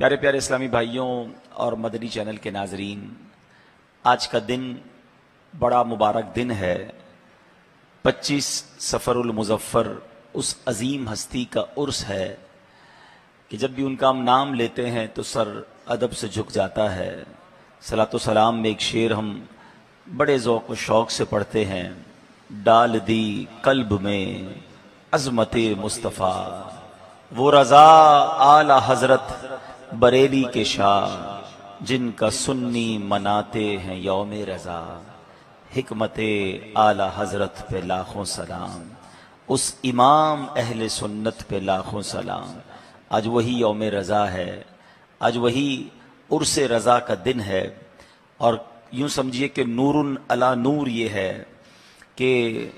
پیارے پیارے اسلامی بھائیوں اور مدنی چینل کے ناظرین، آج کا دن بڑا مبارک دن ہے۔ 25 سفر المظفر اس عظیم ہستی کا عرس ہے کہ جب بھی ان کا ہم نام لیتے ہیں تو سر ادب سے جھک جاتا ہے۔ صلاۃ و سلام میں ایک شعر ہم بڑے ذوق و شوق سے پڑھتے ہیں: ڈال دی قلب میں عظمت مصطفیٰ، وہ رضا اعلی حضرت بریلی کے شاہ، جن کا سنی مناتے ہیں یوم رضا۔ حکمت اعلی حضرت پہ لاکھوں سلام، اس امام اہل سنت پہ لاکھوں سلام۔ آج وہی یوم رضا ہے، آج وہی عرس رضا کا دن ہے، اور یوں سمجھیے کہ نور علی نور یہ ہے کہ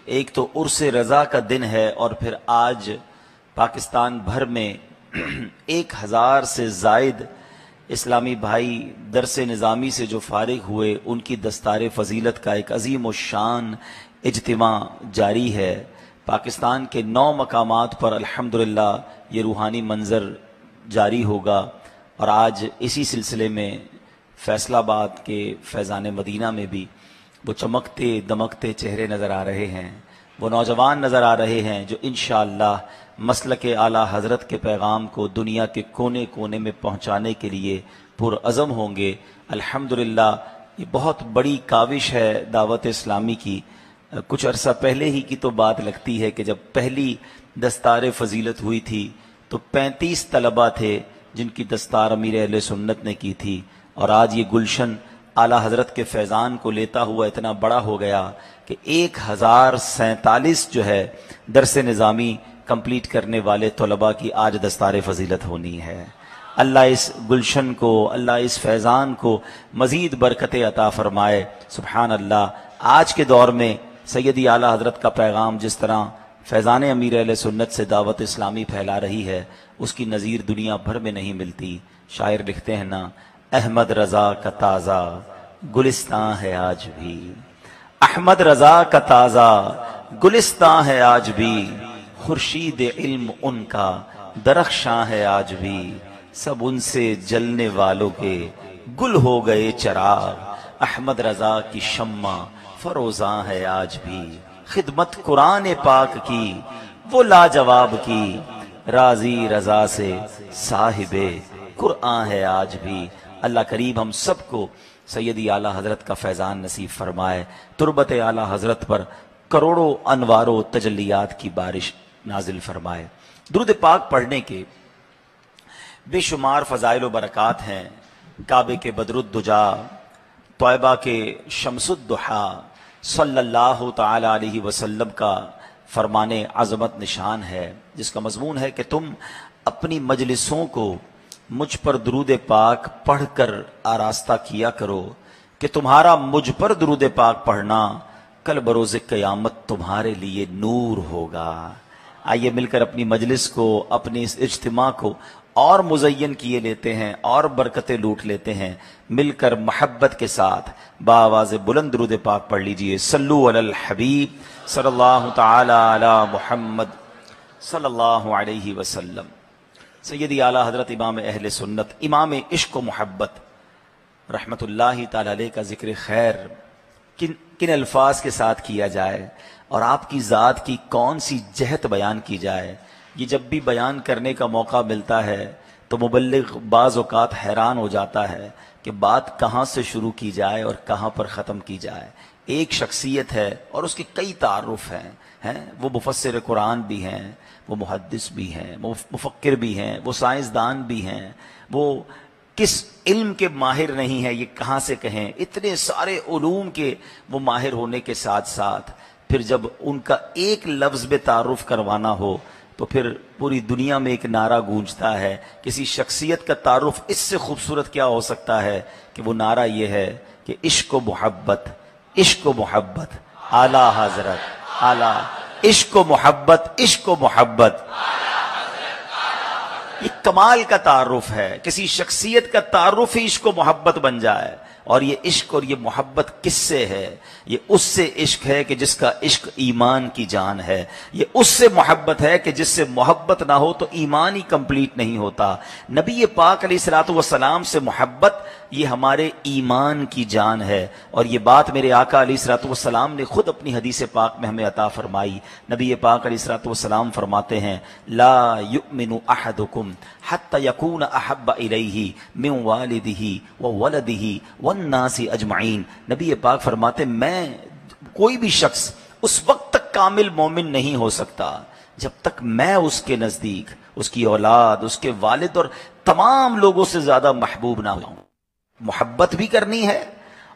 ایک تو عرس رضا کا دن ہے، اور پھر آج پاکستان بھر میں 1000 سے زائد اسلامی بھائی درس نظامی سے جو فارغ ہوئے، ان کی دستار فضیلت کا ایک عظیم الشان اجتماع جاری ہے۔ پاکستان کے 9 مقامات پر الحمدللہ یہ روحانی منظر جاری ہوگا، اور آج اسی سلسلے میں فیصل آباد کے فیضان مدینہ میں بھی وہ چمکتے دمکتے چہرے نظر آ رہے ہیں، وہ نوجوان نظر آ رہے ہیں جو انشاءاللہ مسلک اعلیٰ حضرت کے پیغام کو دنیا کے کونے کونے میں پہنچانے کے لیے پرعزم ہوں گے۔ الحمدللہ یہ بہت بڑی کاوش ہے دعوت اسلامی کی۔ کچھ عرصہ پہلے ہی کی تو بات لگتی ہے کہ جب پہلی دستار فضیلت ہوئی تھی تو 35 طلبہ تھے جن کی دستار امیر اہل سنت نے کی تھی، اور آج یہ گلشن اعلیٰ حضرت کے فیضان کو لیتا ہوا اتنا بڑا ہو گیا کہ 1047 جو ہے درس نظامی کمپلیٹ کرنے والے طلباء کی آج دستار فضیلت ہونی ہے۔ اللہ اس گلشن کو، اللہ اس فیضان کو مزید برکت عطا فرمائے۔ سبحان اللہ، آج کے دور میں سیدی اعلیٰ حضرت کا پیغام جس طرح فیضان امیر اہل سنت سے دعوت اسلامی پھیلا رہی ہے، اس کی نظیر دنیا بھر میں نہیں ملتی۔ شاعر لکھتے ہیں نا: احمد رضا کا تازہ گلستان ہے آج بھی، احمد رضا کا تازہ گلستان ہے آج بھی، خورشید علم ان کا درخشاں ہے آج بھی، سب ان سے جلنے والوں کے گل ہو گئے چراغ، احمد رضا کی شمع فروزاں ہے آج بھی، خدمت قرآن پاک کی وہ لاجواب کی، راضی رضا سے صاحب قرآن ہے آج بھی۔ اللہ کریم ہم سب کو سیدی اعلیٰ حضرت کا فیضان نصیب فرمائے، تربت اعلیٰ حضرت پر کروڑوں انوار و تجلیات کی بارش نازل فرمائے۔ درود پاک پڑھنے کے بے شمار فضائل و برکات ہیں۔ کعبے کے بدر الدجا، طیبہ کے شمس الضحیٰ، صلی اللہ تعالی علیہ وسلم کا فرمان عظمت نشان ہے، جس کا مضمون ہے کہ تم اپنی مجلسوں کو مجھ پر درود پاک پڑھ کر آراستہ کیا کرو کہ تمہارا مجھ پر درود پاک پڑھنا کل بروز قیامت تمہارے لیے نور ہوگا۔ آئیے مل کر اپنی مجلس کو، اپنی اس اجتماع کو اور مزین کیے لیتے ہیں، اور برکتیں لوٹ لیتے ہیں۔ مل کر محبت کے ساتھ بآواز بلند درود پاک پڑھ لیجئے: صلو علی الحبیب صلی اللہ تعالی علی محمد صلی اللہ علیہ وسلم۔ سیدی اعلیٰ حضرت امام اہل سنت، امام عشق و محبت رحمت اللہ تعالی علیہ کا ذکر خیر کن الفاظ کے ساتھ کیا جائے، اور آپ کی ذات کی کون سی جہت بیان کی جائے، یہ جب بھی بیان کرنے کا موقع ملتا ہے تو مبلغ بعض اوقات حیران ہو جاتا ہے کہ بات کہاں سے شروع کی جائے اور کہاں پر ختم کی جائے۔ ایک شخصیت ہے اور اس کے کئی تعارف ہیں، وہ مفسر قرآن بھی ہیں، وہ محدث بھی ہیں، وہ مفکر بھی ہیں، وہ سائنسدان بھی ہیں، وہ کس علم کے ماہر نہیں ہیں یہ کہاں سے کہیں، اتنے سارے علوم کے وہ ماہر ہونے کے ساتھ ساتھ پھر جب ان کا ایک لفظ بے تعارف کروانا ہو تو پھر پوری دنیا میں ایک نعرہ گونجتا ہے۔ کسی شخصیت کا تعارف اس سے خوبصورت کیا ہو سکتا ہے کہ وہ نعرہ یہ ہے کہ عشق و محبت، عشق و محبت اعلیٰ حضرت، اعلیٰ عشق و محبت، عشق و محبت۔ یہ کمال کا تعارف ہے، کسی شخصیت کا تعارف ہی عشق و محبت بن جائے، اور یہ عشق اور یہ محبت کس سے ہے؟ یہ اس سے عشق ہے کہ جس کا عشق ایمان کی جان ہے. یہ اس سے محبت ہے کہ جس سے محبت نہ ہو تو ایمان ہی کمپلیٹ نہیں ہوتا. نبی پاک علیہ الصلوۃ والسلام سے محبت یہ ہمارے ایمان کی جان ہے. اور یہ بات میرے آقا علیہ الصلوۃ والسلام نے خود اپنی حدیث پاک میں ہمیں عطا فرمائی. نبی پاک علیہ الصلوۃ والسلام فرماتے ہیں لا یؤمن احدکم حتی یکون احب الیہ من والدہ وولدہ والناس اجمعین. نبی پاک فرماتے میں کوئی بھی شخص اس وقت تک کامل مومن نہیں ہو سکتا جب تک میں اس کے نزدیک اس کی اولاد، اس کے والد اور تمام لوگوں سے زیادہ محبوب نہ ہوں. محبت بھی کرنی ہے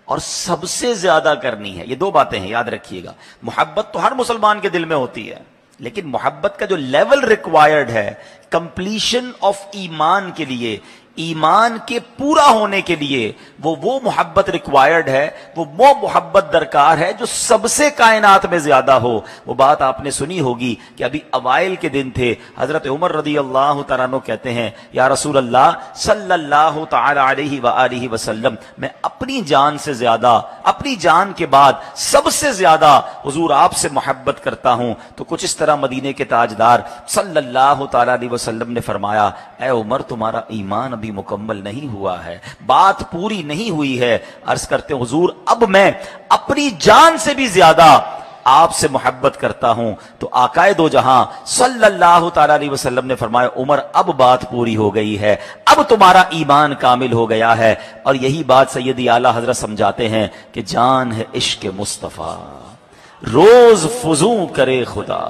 اور سب سے زیادہ کرنی ہے. یہ دو باتیں ہیں، یاد رکھیے گا. محبت تو ہر مسلمان کے دل میں ہوتی ہے، لیکن محبت کا جو لیول ریکوائرڈ ہے کمپلیشن آف ایمان کے لیے، ایمان کے پورا ہونے کے لیے وہ محبت ریکوائرڈ ہے، وہ محبت درکار ہے جو سب سے کائنات میں زیادہ ہو. وہ بات آپ نے سنی ہوگی کہ ابھی اوائل کے دن تھے، حضرت عمر رضی اللہ تعالیٰ عنہ کہتے ہیں یا رسول اللہ صلی اللہ تعالی علیہ وآلہ وسلم، میں اپنی جان سے زیادہ، اپنی جان کے بعد سب سے زیادہ حضور آپ سے محبت کرتا ہوں. تو کچھ اس طرح مدینے کے تاجدار صلی اللہ تعالی علیہ وسلم نے فرمایا اے عمر تمہارا ایمان ابھی مکمل نہیں ہوا ہے، بات پوری نہیں ہوئی ہے. عرض کرتے ہیں حضور اب میں اپنی جان سے بھی زیادہ آپ سے محبت کرتا ہوں. تو آقائے دو جہاں صلی اللہ تعالی علیہ وسلم نے فرمایا عمر اب بات پوری ہو گئی ہے، اب تمہارا ایمان کامل ہو گیا ہے. اور یہی بات سیدی اعلیٰ حضرت سمجھاتے ہیں کہ جان ہے عشق مصطفیٰ روز فزوں کرے خدا.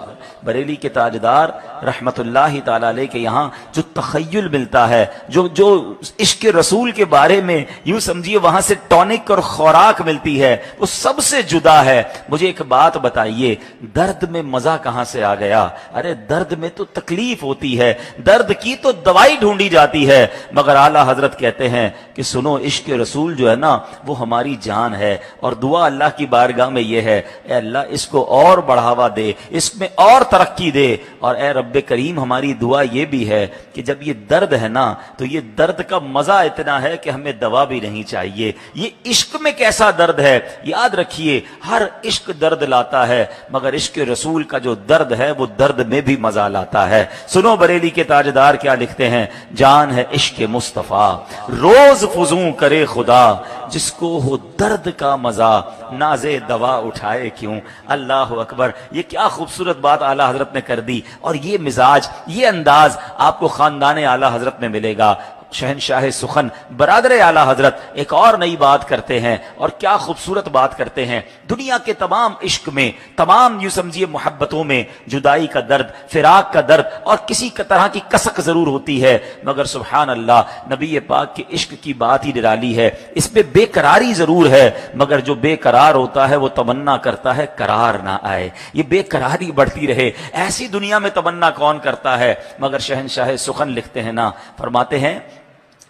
بریلی کے تاجدار رحمت اللہ تعالی علیہ کے یہاں جو تخیل ملتا ہے، جو عشق رسول کے بارے میں یوں سمجھیے وہاں سے ٹونک اور خوراک ملتی ہے، وہ سب سے جدا ہے. مجھے ایک بات بتائیے، درد میں مزہ کہاں سے آ گیا؟ ارے درد میں تو تکلیف ہوتی ہے، درد کی تو دوائی ڈھونڈی جاتی ہے. مگر اعلیٰ حضرت کہتے ہیں کہ سنو عشق رسول جو ہے نا وہ ہماری جان ہے. اور دعا اللہ کی بارگاہ میں یہ ہے اے اللہ اس کو اور بڑھاوا دے، اس میں اور ترقی دے. اور اے رب کریم ہماری دعا یہ بھی ہے کہ جب یہ درد ہے نا تو یہ درد کا مزہ اتنا ہے کہ ہمیں دوا بھی نہیں چاہیے. یہ عشق میں کیسا درد ہے یاد رکھیے، ہر عشق درد لاتا ہے مگر عشق رسول کا جو درد ہے وہ درد میں بھی مزہ لاتا ہے. سنو بریلی کے تاجدار کیا لکھتے ہیں، جان ہے عشق مصطفیٰ روز فزوں کرے خدا، جس کو ہو درد کا مزہ نازے دوا اٹھائے کیوں. اللہ اکبر، یہ کیا خوبصورت بات اعلیٰ حضرت نے کر دی. اور یہ مزاج، یہ انداز آپ کو خاندان اعلیٰ حضرت میں ملے گا. شہنشاہ سخن برادر اعلیٰ حضرت ایک اور نئی بات کرتے ہیں، اور کیا خوبصورت بات کرتے ہیں. دنیا کے تمام عشق میں، تمام یوں سمجھیے محبتوں میں جدائی کا درد، فراق کا درد اور کسی طرح کی کسک ضرور ہوتی ہے، مگر سبحان اللہ نبی پاک کے عشق کی بات ہی نرالی ہے. اس میں بے قراری ضرور ہے مگر جو بے قرار ہوتا ہے وہ تمنا کرتا ہے قرار نہ آئے، یہ بے قراری بڑھتی رہے. ایسی دنیا میں تمنا کون کرتا ہے؟ مگر شہنشاہ سخن لکھتے ہیں نا، فرماتے ہیں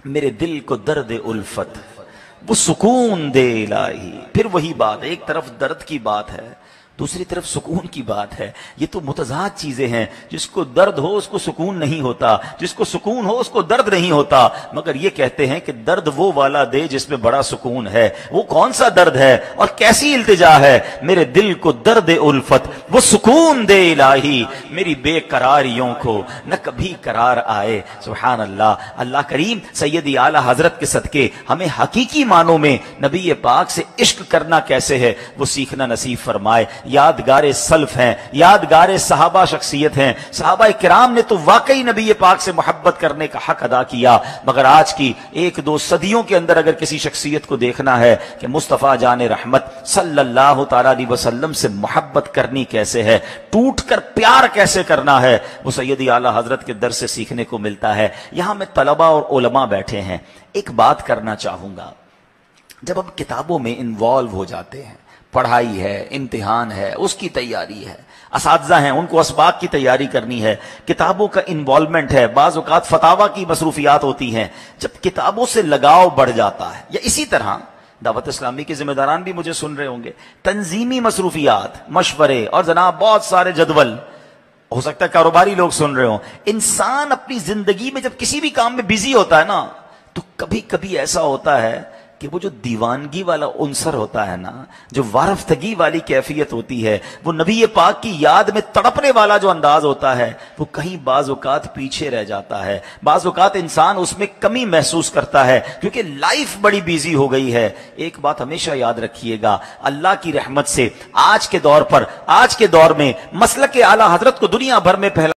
میرے دل کو درد الفت وہ سکون دے الہی. پھر وہی بات، ایک طرف درد کی بات ہے دوسری طرف سکون کی بات ہے. یہ تو متضاد چیزیں ہیں. جس کو درد ہو اس کو سکون نہیں ہوتا، جس کو سکون ہو اس کو درد نہیں ہوتا. مگر یہ کہتے ہیں کہ درد وہ والا دے جس میں بڑا سکون ہے. وہ کون سا درد ہے اور کیسی التجا ہے؟ میرے دل کو درد الفت وہ سکون دے الہی، میری بے قراریوں کو نہ کبھی قرار آئے. سبحان اللہ. اللہ کریم سیدی اعلیٰ حضرت کے صدقے ہمیں حقیقی معنوں میں نبی پاک سے عشق کرنا کیسے ہے وہ سیکھنا نصیب فرمائے. یادگار سلف ہیں، یادگار صحابہ شخصیت ہیں. صحابہ کرام نے تو واقعی نبی پاک سے محبت کرنے کا حق ادا کیا. مگر آج کی ایک دو صدیوں کے اندر اگر کسی شخصیت کو دیکھنا ہے کہ مصطفیٰ جان رحمت صلی اللہ تعالی علیہ وسلم سے محبت کرنی کیسے ہے، ٹوٹ کر پیار کیسے کرنا ہے، وہ سیدی اعلیٰ حضرت کے درس سے سیکھنے کو ملتا ہے. یہاں میں طلباء اور علماء بیٹھے ہیں، ایک بات کرنا چاہوں گا. جب ہم کتابوں میں انوالو ہو جاتے ہیں، پڑھائی ہے، امتحان ہے، اس کی تیاری ہے، اساتذہ ہیں ان کو اسباق کی تیاری کرنی ہے، کتابوں کا انوالومنٹ ہے، بعض اوقات فتاوی کی مصروفیات ہوتی ہیں. جب کتابوں سے لگاؤ بڑھ جاتا ہے، یا اسی طرح دعوت اسلامی کے ذمہ داران بھی مجھے سن رہے ہوں گے، تنظیمی مصروفیات، مشورے اور جناب بہت سارے جدول، ہو سکتا ہے کاروباری لوگ سن رہے ہوں. انسان اپنی زندگی میں جب کسی بھی کام میں بزی ہوتا ہے نا تو کبھی کبھی ایسا ہوتا ہے کہ کہ وہ جو دیوانگی والا عنصر ہوتا ہے نا، جو وارفتگی والی کیفیت ہوتی ہے، وہ نبی پاک کی یاد میں تڑپنے والا جو انداز ہوتا ہے، وہ کہیں بعض اوقات پیچھے رہ جاتا ہے، بعض اوقات انسان اس میں کمی محسوس کرتا ہے کیونکہ لائف بڑی بیزی ہو گئی ہے۔ ایک بات ہمیشہ یاد رکھیے گا، اللہ کی رحمت سے آج کے دور میں مسلک اعلی حضرت کو دنیا بھر میں پھیلا